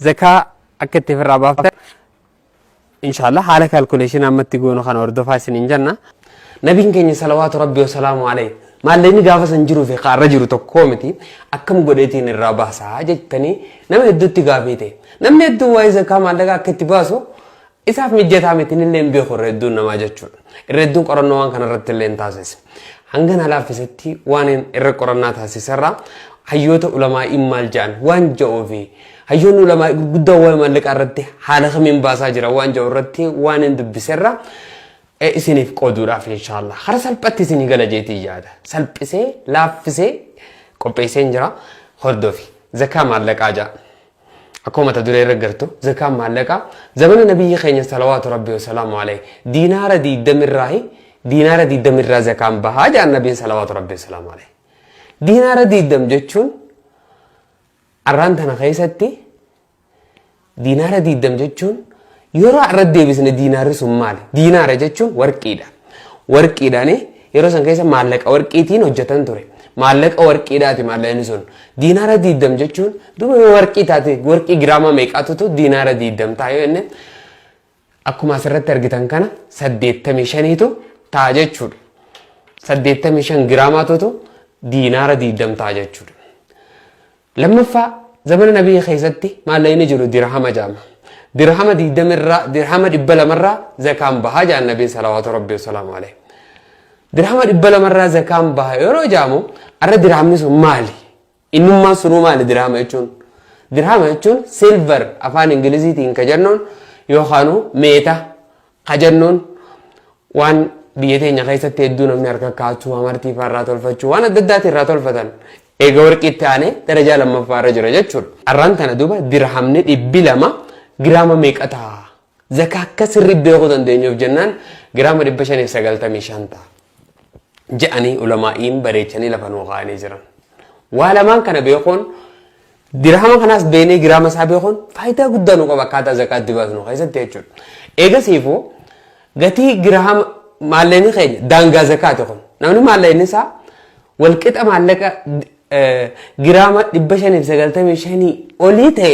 زكاة أكيد في الرابطة إن شاء الله حالة كالكوليشن أما تقولون خان أردو فاسين جنة نبي كني صلوات ربي وسلامه عليه ما اللي نقافة سنجرو في قار رجلو تقومتي أكم قديتين الرابع ساعة تاني نم يدو تقابيته نم يدو وايزا كمان لقى كتباسو إساف مجد عمتين اللي بيخور ردون نماجتشون الردون قرنوان كان رد اللي انتاسس هنگن على فستي وانين الرقرنات هسيسرا حيوت علماء إمال جان وان جوفي حيون علماء قدوا ما لك أردت حالة من باساجرا وان جو ردتي وانين دبسرا إسني في قدورة في إن شاء الله خلاص سلبتي سني قال جيتي جادا سلبسي لافسي كوبيسين جرا خردوفي زكاة مالك أجا أكومة تدري رجعتو زكاة مالك زمن النبي خير صلوات ربي وسلامه عليه دينار دي دم الراهي دينار دي دم الراز زكاة بهاج النبي صلوات ربي وسلامه عليه دينار دي دم جتشون أرانتنا خيستي دينار دي دم جتشون يورا ردي بسنة دينار سمال دينار جتشون ورقيدا نه يورا سنكيسا مالك ورقيتين وجتن توري مالك ورقيداتي مالين سون دينار دي دم جتشون دوم ورقيتاتي ورقي جراما ميقاتو تو دينار دي دم تايو إنه أكو ما سرت ترجتن كنا سديت ميشاني تو تاجتشون سديت ميشان جراما تو دينار دي دم تاجتشون لما فا زمن النبي خيستي مالين جلو درهم جامع درهم دي دمرة درهم إبلا مرة زكاة بها جاء النبي صلوات ربي وسلامه عليه درهم إبلا مرة زكاة بها يورو جامو أرى درهم نسو مالي إنما سنو مالي درهم يجون سيلفر أفان إنجليزي تين كجنون يوخانو ميتا كجنون وان بيتين يخيسة تدون من أركا كاتو أمرتي فاراتول فتشو وانا دداتي راتول فتن إيغور كيتاني درجة لما فارج رجتشون أرانتنا دوبا درهم نت إبلا ما جرام ميكاتا زكاة كسر بياخدن دينيو جنان جرام ربشاني سجلتا ميشانتا جاني علماءين بريتشاني لفنو غاني جران ولا ما كان بياخون درهم خلاص بيني جرام سابياخون فايدة قدانو كبكاتا زكاة دباسنو خيسة تيجون إيجا سيفو غتي جرام مالني خيل دانغا زكاة يخون نحن مالني سا والكتاب مالك جرام ربشاني سجلتا ميشاني أوليته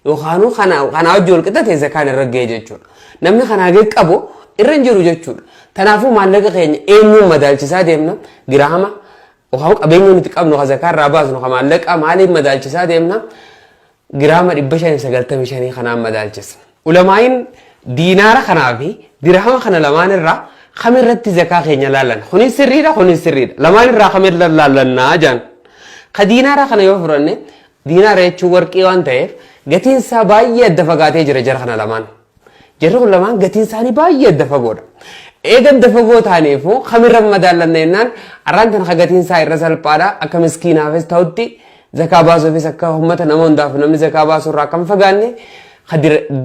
يوخانو خنا أجول كده تزكان الرجال جتشون نمني خنا جيك أبو الرنجرو جتشون تنافو مالك خين إنو مدال تساد يمنا جراما وهاو أبينو نتكلم نو زكاة راباز نو خمالك أمالي مدال تساد يمنا جراما ربشان سجلت مشاني خنا مدال تس ولماين دينار خنا في درهم خنا لمان الرا خمر رت زكاة خين لالن خني سريرة لمان الرا خمر لالن ناجان خدينار خنا يوفرني دينار يتشو ورقي وان تيف gatiin isaa baay'ee adda fagaatee jira jara kana lamaan jarri kun lamaan gatiin isaanii baay'ee adda fagoodha eega adda fagoo taaneefuu kamirra madaallanna jennaan arraan tan gatiin isaa irra salphaadha akka miskiinaafis ta'utti zakaa baasuufis akka uummata nama hundaaf namni zakaa baasuu irraa kan fagaanne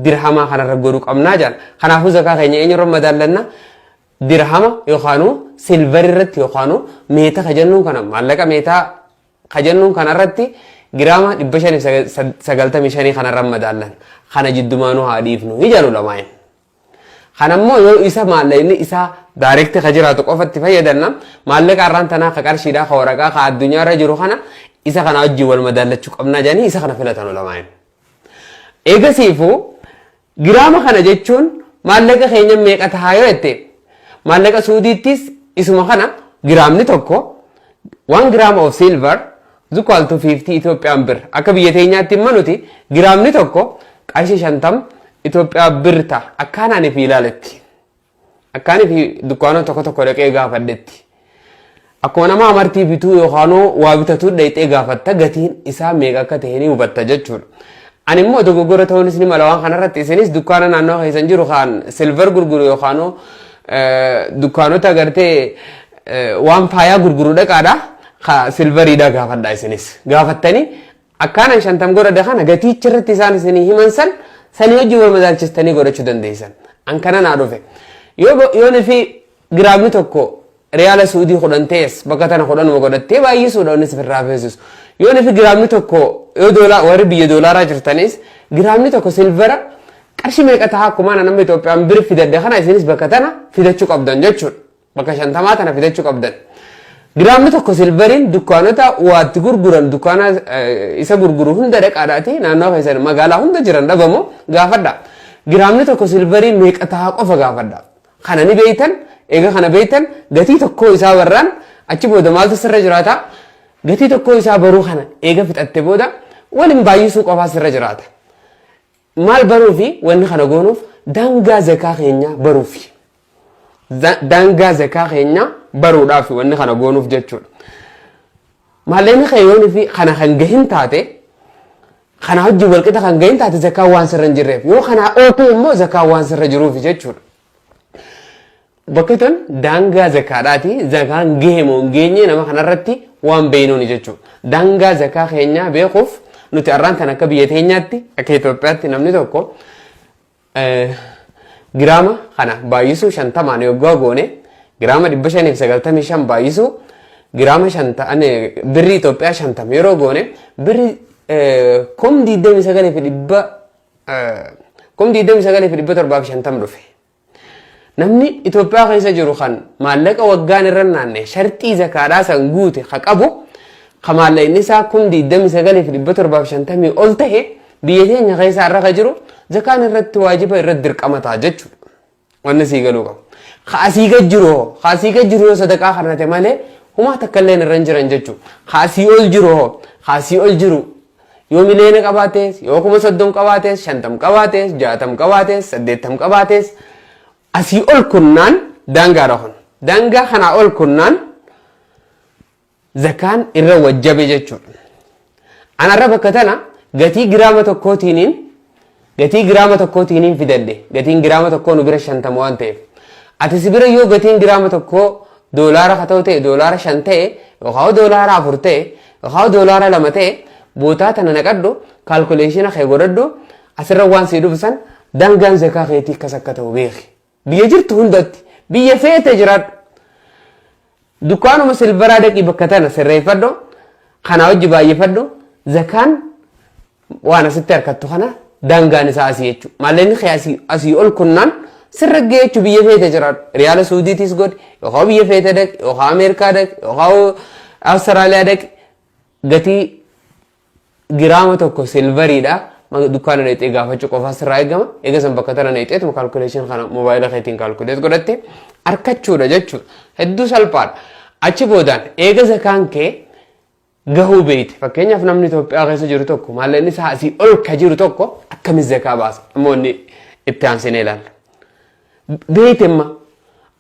dirhamaa kanarra godhuu qabnaa jaan kanaafuu zakaa keenya eenyurra madaallanna dirhama yookaanuu silvar irratti yookaanuu meeta kajannuun kana maallaqa meetaa kajannuun kanarratti جراما دبشاني سجلت مشاني خنا رمضان خنا جد ما نو هاديفنو يجانو لماين خنا مو يو إسا مالله إسا دايركت خجرات وقفت فيا دلنا مالك أران تنا خكار شيدا خوركا خا الدنيا رجرو خنا إسا خنا أجي والمدان لتشوك أمنا جاني إسا خنا فلتانو لماين إيجا سيفو جراما خنا جتشون مالك خينيا ميك أتهايو إتي مالك سودي تيس اسمه خنا جرام نتوكو 1 gram of silver equal to 50 Ethiopian bir akka biyya teenyaatti manuti giraamni tokko qarshii 50 Itoophiyaa birta akkaanaan fi ilaaletti akkaanii fi dukkaanota tokko dhaqee gaafadhetti akkuma nama amartii bituu yookaan waa bitatu dhayxee gaafatta gatiin isaa meeqa akka ta'e ni hubatta jechuudha ani immoo dogoggora ta'uunis ni mala waan kanarratti isinis dukkaana naannoo keessan jiru kaan silver gurguru yookaan dukkaanota agartee waan faayaa gurguru dhaqaadha silverii da gaafadha isinis gaafattani akkana shantam godha kana gatii chirratti isaan isini himansan sani hojii wal madaalchistanii godhachuu dandeessan an kana naa dhufe yoo fi giraamni tokko riyaala suudii kudhantees bakka tana kudhanuma godhattee baay'isuudha inni sifirraa feesisu yoo fi giraamni tokko yoo warri biyya doolaaraa jirtanis giraamni tokko silvera qarshii meeqa ta'a akkuma nama Itoophiyaan bir fidadde kana isinis bakka tana fidachuu qabdan jechuudha bakka shantamaa tana fidachuu qabdan Giraamni tokko silveriin dukkaanota waatti gurguran dukkaana isa gurguru hunda dhaqaadhaati naannoo keessan magaalaa hunda jiran dhabamoo gaafadha. Giraamni tokko silveriin meeqa ta'a qofa gaafadha. Kana ni beeytan eega kana beeytan gatii tokko isaa warraan achi booda maaltu sirra jiraata? Gatii tokko isaa baruu kana eega fixatte booda waliin baay'isuu qofaa sirra jiraata. Maal baruufi wanni kana goonuuf daangaa zakaa keenya baruufi. Daangaa zakaa keenya baruudhaaf wanni kana goonuuf jechuudha. Maalleen khayyoon fi kana kan gahin taate kana hojii walqixa kan gahin taate zakaa waan sirra hin jirreef yoo kana ootu immoo zakaa waan sirra jiruuf jechuudha. Bakka ton daangaa zakaadhaati zakaan gahe moo hin geenye nama kanarratti waan beeynuuni jechuudha. Daangaa zakaa keenya beekuuf nuti arraan kan akka biyya teenyaatti akka Itoophiyaatti namni tokko giraama kana baay'isuu 50 yoggaa goone giraama 595 baay'isuu giraama 50 birrii Itoophiyaa 50 yeroo goone birrii 29,750 dhufe. Namni Itoophiyaa keessa jiru kan maallaqa waggaan irra naanne shartii zakaadhaa san guute ka qabu ka maallaqni isaa 29,750 ol ta'e biyya teenya keessa irra ka jiru zakaan irratti waajiba irratti dirqama ta'a jechuudha. Wanni sii galuu qabu. Kaasii gajjiru sadaqaa kanate malee humaa takka illee irra hin jiran jechuudha. Kaasii ol jiru yoo miliyoona qabaatees yoo 30 qabaatees 50 qabaatees 60 qabaatees 80 qabaatees asii ol kunnaan daangaadha kun. Daangaa kanaa ol kunnaan zakaan irra wajjabe jechuudha. Anarra bakka tana gatii giraama tokkootiiniin fidadde gatiin giraama tokkoo nu bira 50 waan ta'eef ati si bira yoo gatiin giraama tokkoo doolaara ka ta'u ta'e doolaara 5 ta'e yookaan doolaara 4 ta'e yookaan doolaara 2 ta'e bootaa tana naqadhu kaalkuleeshina kee godhadhu asirra waan sii dhufsan daangaan zakaa keetii akkas akka ta'u beeki. Biyya jirtu hundatti biyya feete jiraadhu. Dukkaanuma silbaraa dhaqii bakka tana sirreeffadhu kana hojii baay'ifadhu zakaan waan asitti harkattu kana daangaan isaa asii jechuudha. Maallaqni kee asii ol kunnaan sirra gahee jechuudha biyya feete jiraadhu. Riyaala Suudiitis godhi yookaan biyya feete dhaqi yookaan Ameerikaa dhaqi yookaan Awustiraaliyaa dhaqi gatii giraama tokko silvariidha. Dukkaana dheexee gaafachuu qofaa sirraa eegama. Eegasan bakka tana dheexeetuma kaalkuleeshin kana moobaayila keetiin kaalkuleet godhatte harkachuudha jechuudha. Hedduu salphaadha. Achi boodaan eega zakaan kee gahuu beeyte. Fakkeenyaaf namni Itoophiyaa keessa jiru tokko maallaqni isaa asii ol ka jiru tokko akkamitti zakaa baasa? Ammoo inni itti aansinee ilaalla. Beeytemma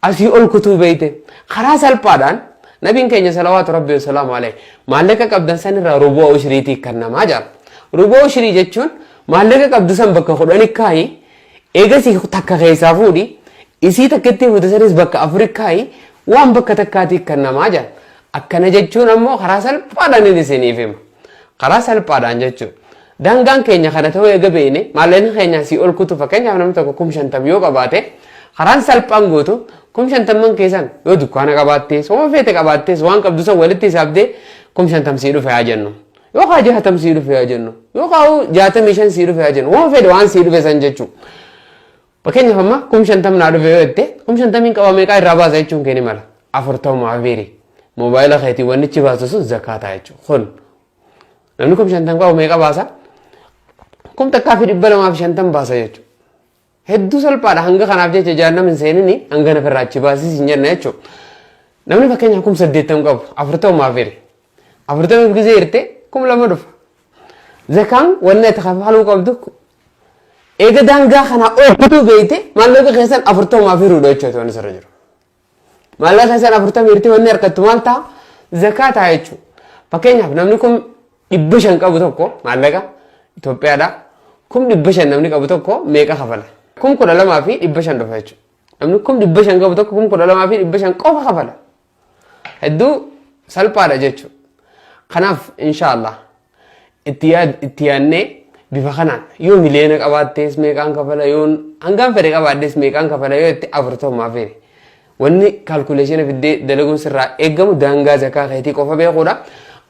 asii ol kutuu beeyte. Karaa salphaadhaan nabiin keenya salawaatu rabbi wasalaamu alayhi maallaqa qabdan sanirraa rubuu ushriitii kennamaa jira. Rubuu ushrii jechuun maallaqa qabdu san bakka 10 kaayi eegasii takka keessaa fuudhi isii takkitti fuutasanis bakka 4 kaayi waan bakka takkaatii kennamaa jira. Akkana jechuun ammoo karaa salphaadhaan inni isiniif hima. Karaa salphaadhaan jechuudha. Daangaan keenya kana ta'uu eega beene maallaqni keenya asii ol kutu fakkeenyaaf namni tokko 50,000 yoo qabaate karaan salphaan gootu 50,000 keessan yoo dukkaana qabaattees waan feete qabaattees waan qabdu san walitti hisaabdee 50,000 sii dhufe haa jennu. Yoo kaa 60 sii dhufe haa jennu. Yoo kaa 65 sii dhufe haa jennu. Waan fedhe waan sii dhufe san jechuudha. Fakkeenyaaf amma 50,000 naa dhufe yoo jette 50,000 qaba meeqaa irraa baasa jechuun keeni mala. 40 abeeri. Moobaayila keetii wannichi baasu sun zakaataa jechuudha. Kun namni 50,000 qaba meeqa baasa? 1,250 baasa jechuudha. Hedduu salphaadha hanga kanaaf jecha jaannam hin seenini hanga nafarraa achi baasisi hin jenna jechuudha. Namni fakkeenyaaf 80,000 qabu 40 abeeri. 40 gisee hirte 2,000 dhufa. Zakaan wanni ati kafaluu qabdu eega daangaa kana oolkutuu beeyte maallaqa keessan 40 abeeruudha jechuudha wanni sirra jiru. Maallaqa keessan 40 hirte wanni harkattu maal ta'a? Zakaa ta'a jechuudha. Fakkeenyaaf namni kun 500 qabu tokko maallaqa Itoophiyaadha. 500 namni qabu tokko meeqa kafala? 12,500 dhufa jechuudha. Namni 500 qabu tokko 12,500 qofa kafala. Hedduu salphaadha jechuudha. Kanaaf inshaallah itti yaadnee bifa kanaan yoo miliyoona qabaattees meeqaan kafala yoo hangaan fedhe qabaattees meeqaan kafala yoo itti 40 abeeri. Wanni kaalkuleeshina fiddee dalaguun sirraa eegamu daangaa zakaa keetii qofa beekuudha.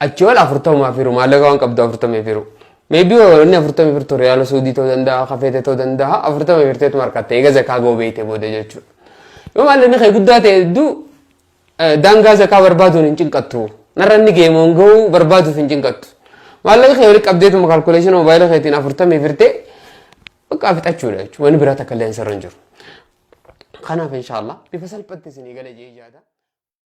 Achi ol 40 abeeru maallaqa waan qabdu 40 abeeru. Maybe wanni 40 abeertu Riyaala Suudii ta'uu danda'a, kafeete ta'uu danda'a, 40 abeerteetu markatte eega zakaa goo beeyte booda jechuudha. Yoo maallaqni kee guddaa ta'e hedduu daangaa zakaa barbaaduun hin cinqattu. Narranni geemoon gahuu barbaaduuf hin cinqattu. Maallaqa kee walitti qabdeetuma kaalkuleeshinii moobaayila keetiin 40 firtee bakka fixachuudha jechuudha. Wani biraa takka illee hin sirra hin jiru. Kanaaf inshaallah bifa salphatti isinii gala jee jaada.